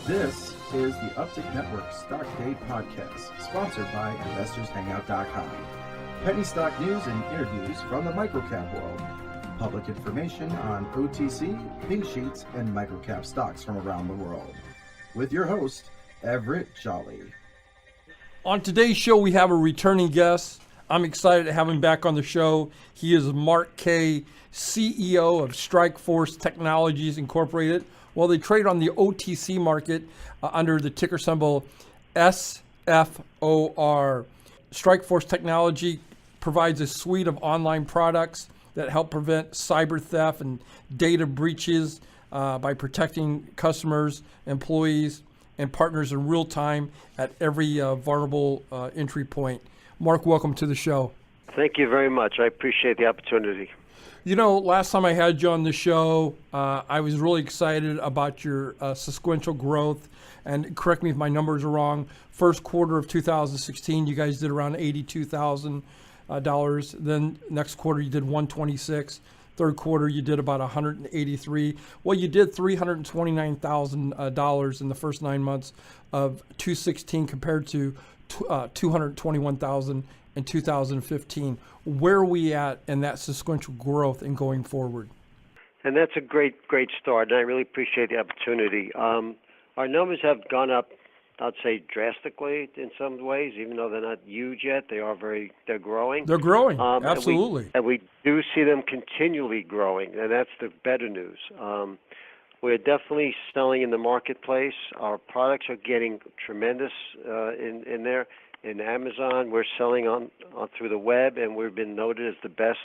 This is the Uptick Network Stock Day Podcast, sponsored by InvestorsHangout.com. Penny stock news and interviews from the microcap world. Public information on OTC, pink sheets, and microcap stocks from around the world. With your host, Everett Jolly. On today's show, we have a returning guest. I'm excited to have him back on the show. He is Mark Kaye, CEO of StrikeForce Technologies Incorporated. Well, they trade on the OTC market under the ticker symbol SFOR. StrikeForce Technology provides a suite of online products that help prevent cyber theft and data breaches by protecting customers, employees, and partners in real time at every vulnerable entry point. Mark, welcome to the show. Thank you very much. I appreciate the opportunity. You know, last time I had you on the show, I was really excited about your sequential growth. And correct me if my numbers are wrong. First quarter of 2016, you guys did around $82,000. Then next quarter, you did $126,000. Third quarter, you did about $183,000. Well, you did $329,000 in the first 9 months of 2016 compared to $221,000 in 2015. Where are we at in that sequential growth and going forward? And that's a great start, and I really appreciate the opportunity. Our numbers have gone up, I'd say, drastically in some ways, even though they're not huge yet. They're growing. They're growing, absolutely. And we do see them continually growing, and that's the better news. We're definitely selling in the marketplace. Our products are getting tremendous in there. In Amazon, we're selling on through the web, and we've been noted as the best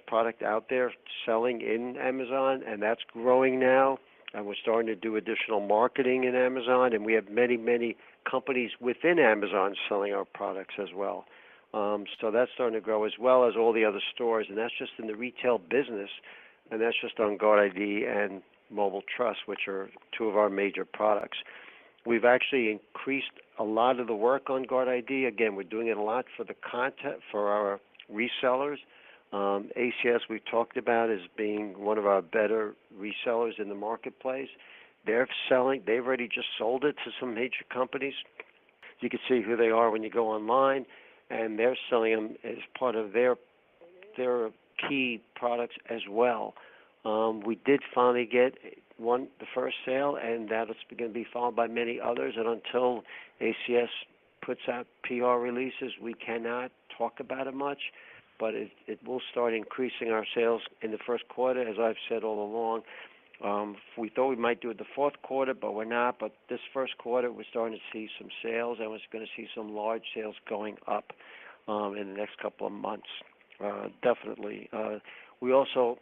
product out there selling in Amazon, and that's growing now. And we're starting to do additional marketing in Amazon, and we have many companies within Amazon selling our products as well. So that's starting to grow, as well as all the other stores, and that's just in the retail business, and that's just on GuardID and Mobile Trust, which are two of our major products. We've actually increased a lot of the work on GuardID. Again, we're doing it a lot for the content for our resellers. ACS we talked about as being one of our better resellers in the marketplace. They're selling. They've already just sold it to some major companies. You can see who they are when you go online, and they're selling them as part of their key products as well. We did finally get the first sale, and that is going to be followed by many others. And until ACS puts out PR releases, we cannot talk about it much. But it will start increasing our sales in the first quarter, as I've said all along. We thought we might do it the fourth quarter, but we're not. But this first quarter, we're starting to see some sales, and we're going to see some large sales going up in the next couple of months, definitely. We also,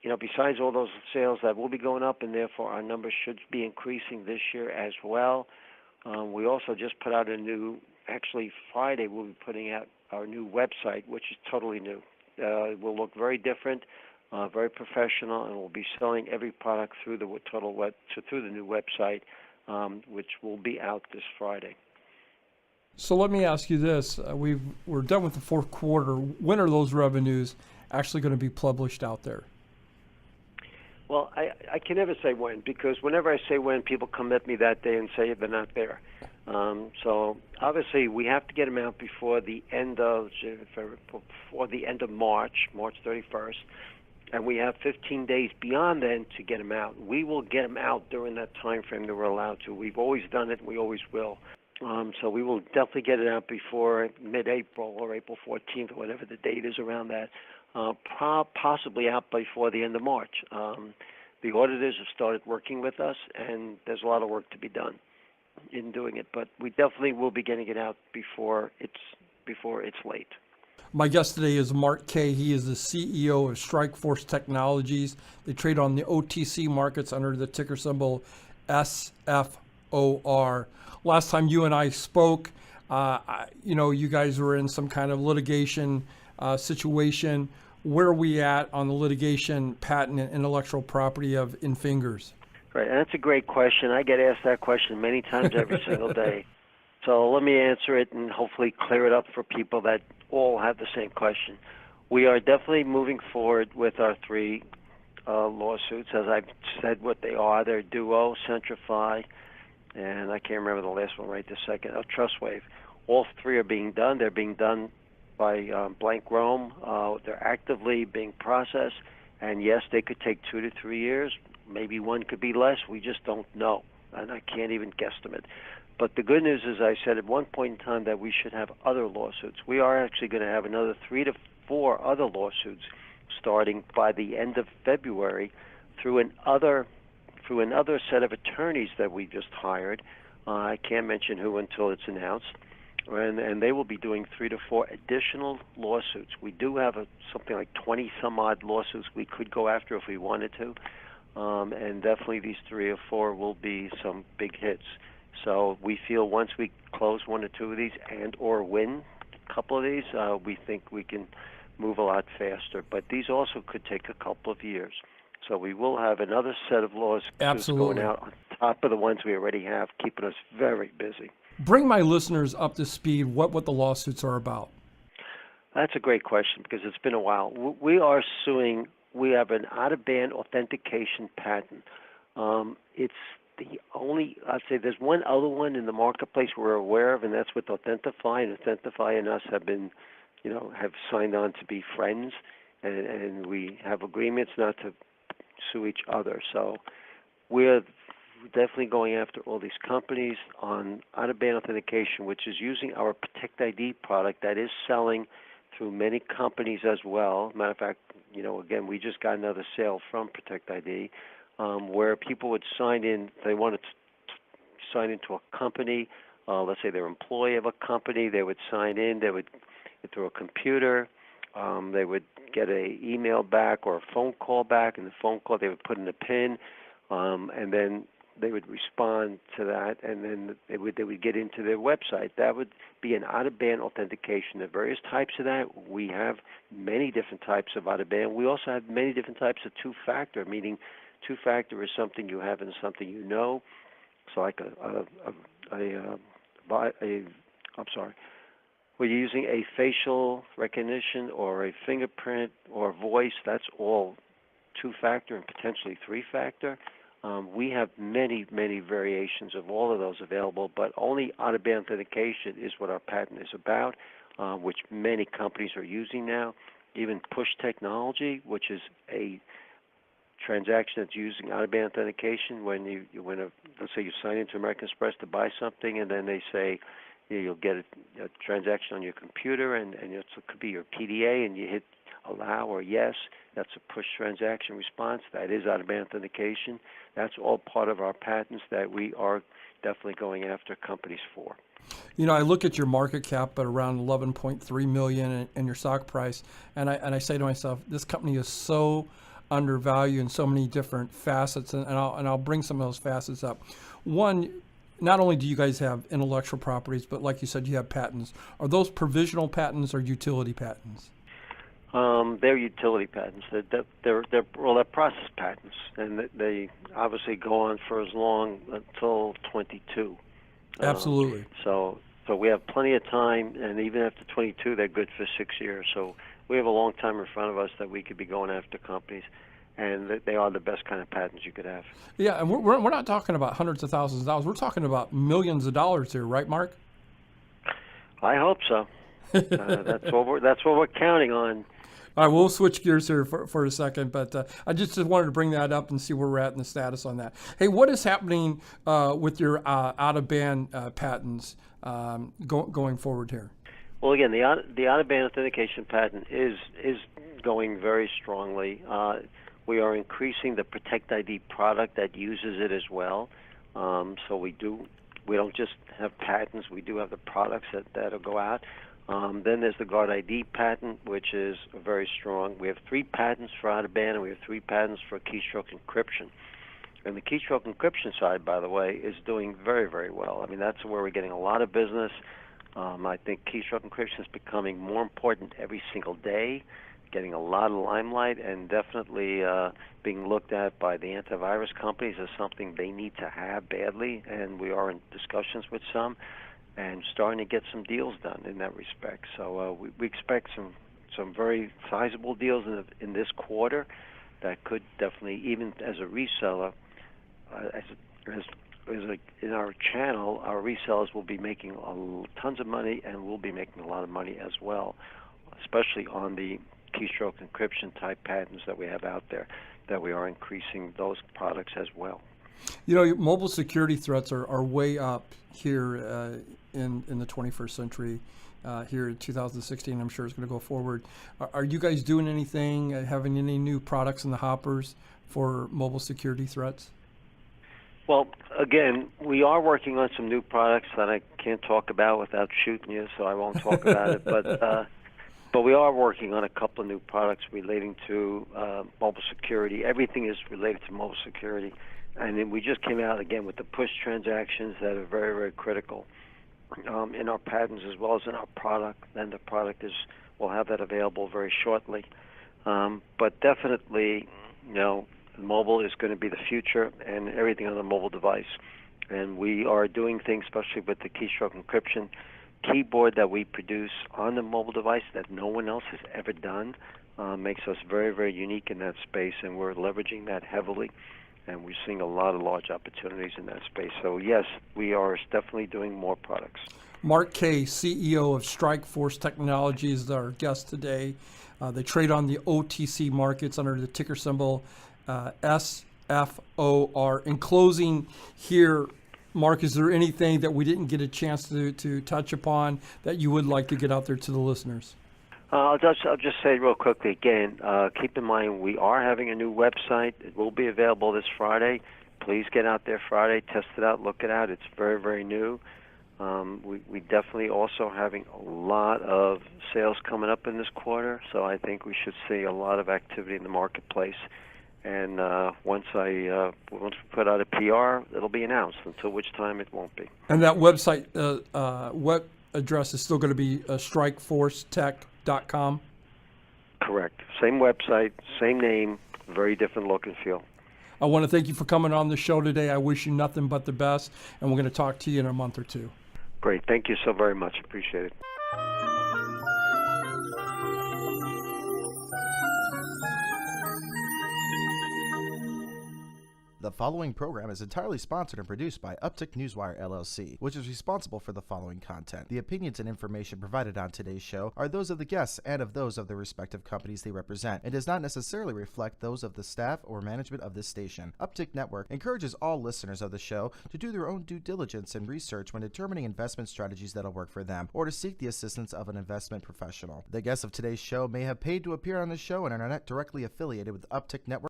besides all those sales that will be going up, and therefore our numbers should be increasing this year as well. We also just put out actually Friday we'll be putting out our new website, which is totally new. It will look very different, very professional, and we'll be selling every product through the new website, which will be out this Friday. So let me ask you this. We're done with the fourth quarter. When are those revenues actually going to be published out there? Well, I can never say when, because whenever I say when, people come at me that day and say they're not there. So obviously we have to get them out before the end of March 31st, and we have 15 days beyond then to get them out. We will get them out during that time frame that we're allowed to. We've always done it, and we always will. So we will definitely get it out before mid-April or April 14th, or whatever the date is around that. Possibly out before the end of March. The auditors have started working with us, and there's a lot of work to be done in doing it. But we definitely will be getting it out before it's late. My guest today is Mark Kaye. He is the CEO of StrikeForce Technologies. They trade on the OTC markets under the ticker symbol SFOR. Last time you and I spoke, you guys were in some kind of litigation situation. Where are we at on the litigation, patent, and intellectual property of InFingers? Right, and that's a great question. I get asked that question many times every single day. So let me answer it and hopefully clear it up for people that all have the same question. We are definitely moving forward with our three lawsuits. As I've said what they are, they're Duo, Centrify, and I can't remember the last one right this second, TrustWave. All three are being done. They're being done by Blank Rome. They're actively being processed, and yes, they could take 2 to 3 years. Maybe one could be less. We just don't know, and I can't even guesstimate. But the good news is, I said at one point in time that we should have other lawsuits. We are actually going to have another 3 to 4 other lawsuits starting by the end of February through another set of attorneys that we just hired. I can't mention who until it's announced. And they will be doing 3 to 4 additional lawsuits. We do have something like 20 some odd lawsuits we could go after if we wanted to, and definitely these 3 or 4 will be some big hits. So we feel once we close 1 or 2 of these and or win a couple of these, we think we can move a lot faster. But these also could take a couple of years. So we will have another set of lawsuits going out on top of the ones we already have, keeping us very busy. Bring my listeners up to speed what the lawsuits are about. That's a great question because it's been a while. We are suing. We have an out-of-band authentication patent. It's the only, I'd say there's one other one in the marketplace we're aware of, and that's with Authentify. And Authentify and us have been, have signed on to be friends, and we have agreements not to sue each other. So we're definitely going after all these companies on out-of-band authentication, which is using our Protect ID product that is selling through many companies as well. Matter of fact, again, we just got another sale from Protect ID where people would sign in. They wanted to sign into a company. Let's say they're an employee of a company. They would sign in. They would through a computer. They would get an email back or a phone call back. And the phone call, they would put in a PIN, and then they would respond to that, and then they would get into their website. That would be an out-of-band authentication. There are various types of that. We have many different types of out-of-band. We also have many different types of two-factor, meaning two-factor is something you have and something you know. So like we're using a facial recognition or a fingerprint or voice. That's all two-factor and potentially three-factor. We have many, many variations of all of those available, but only out-of-band authentication is what our patent is about, which many companies are using now. Even push technology, which is a transaction that's using out-of-band authentication. Let's say you sign into American Express to buy something, and then they say you'll get a transaction on your computer, and it could be your PDA, and you hit allow or yes. That's a push transaction response. That is out-of-band authentication. That's all part of our patents that we are definitely going after companies for. I look at your market cap at around 11.3 million and your stock price, and I say to myself, this company is so undervalued in so many different facets, and I'll bring some of those facets up. One, not only do you guys have intellectual properties, but like you said, you have patents. Are those provisional patents or utility patents? They're utility patents. They're process patents, and they obviously go on for as long until 22. Absolutely. So we have plenty of time, and even after 22, they're good for 6 years. So we have a long time in front of us that we could be going after companies, and they are the best kind of patents you could have. Yeah, and we're not talking about hundreds of thousands of dollars. We're talking about millions of dollars here, right, Mark? I hope so. That's what we're counting on. All right, we'll switch gears here for a second, but I just wanted to bring that up and see where we're at in the status on that. Hey, what is happening with your out-of-band patents going forward here? Well, again, the out-of-band authentication patent is going very strongly. We are increasing the Protect ID product that uses it as well. So we don't just have patents; we do have the products that'll go out. Then there's the Guard ID patent, which is very strong. We have 3 patents for out-of-band, and we have 3 patents for keystroke encryption. And the keystroke encryption side, by the way, is doing very, very well. I mean, that's where we're getting a lot of business. I think keystroke encryption is becoming more important every single day, getting a lot of limelight, and definitely being looked at by the antivirus companies as something they need to have badly, and we are in discussions with some and starting to get some deals done in that respect. So we expect some very sizable deals in this quarter, that could definitely, even as a reseller, in our channel, our resellers will be making tons of money, and we'll be making a lot of money as well, especially on the keystroke encryption type patents that we have out there, that we are increasing those products as well. You know, mobile security threats are way up here in the 21st century. Here in 2016, I'm sure it's going to go forward. Are you guys doing anything, having any new products in the hoppers for mobile security threats? Well, again, we are working on some new products that I can't talk about without shooting you, so I won't talk about it. But we are working on a couple of new products relating to mobile security. Everything is related to mobile security. And then we just came out again with the push transactions that are very, very critical in our patents as well as in our product. And the product we'll have that available very shortly. But definitely, mobile is going to be the future, and everything on the mobile device. And we are doing things, especially with the keystroke encryption keyboard that we produce on the mobile device that no one else has ever done. Makes us very, very unique in that space, and we're leveraging that heavily. And we're seeing a lot of large opportunities in that space. So yes, we are definitely doing more products. Mark Kay, CEO of StrikeForce Technologies, is our guest today. They trade on the OTC markets under the ticker symbol SFOR. In closing here, Mark, is there anything that we didn't get a chance to touch upon that you would like to get out there to the listeners? I'll just say real quickly again, keep in mind we are having a new website. It will be available this Friday. Please get out there Friday, test it out, look it out. It's very, very new. We definitely also having a lot of sales coming up in this quarter, so I think we should see a lot of activity in the marketplace. And once we put out a PR, it'll be announced. Until which time it won't be. And that website web address is still going to be StrikeForceTech.com? Correct. Same website, same name, very different look and feel. I want to thank you for coming on the show today. I wish you nothing but the best, and we're going to talk to you in a month or two. Great. Thank you so very much. Appreciate it. The following program is entirely sponsored and produced by Uptick Newswire LLC, which is responsible for the following content. The opinions and information provided on today's show are those of the guests and of those of the respective companies they represent, and does not necessarily reflect those of the staff or management of this station. Uptick Network encourages all listeners of the show to do their own due diligence and research when determining investment strategies that'll work for them, or to seek the assistance of an investment professional. The guests of today's show may have paid to appear on the show and are not directly affiliated with Uptick Network